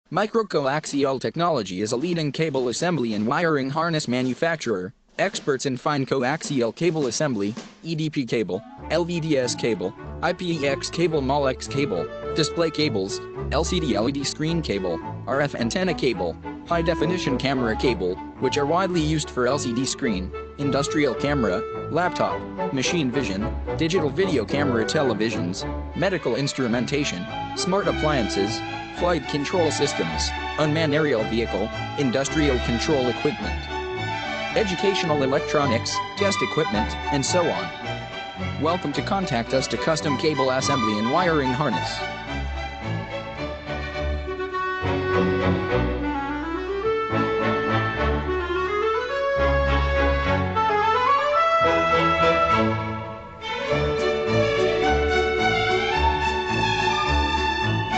Microcoaxial Technology is a leading cable assembly and wiring harness manufacturer, experts in fine coaxial cable assembly, eDP cable, LVDS cable, I-PEX cable, MOLEX cable, display cables, LCD LED screen cable, RF antenna cable, high-definition camera cable, which are widely used for LCD screen, industrial camera, laptop, machine vision, digital video camera televisions, medical instrumentation, smart appliances, flight control systems, unmanned aerial vehicle, industrial control equipment, educational electronics, test equipment, and so on. Welcome to contact us to custom cable assembly and wiring harness.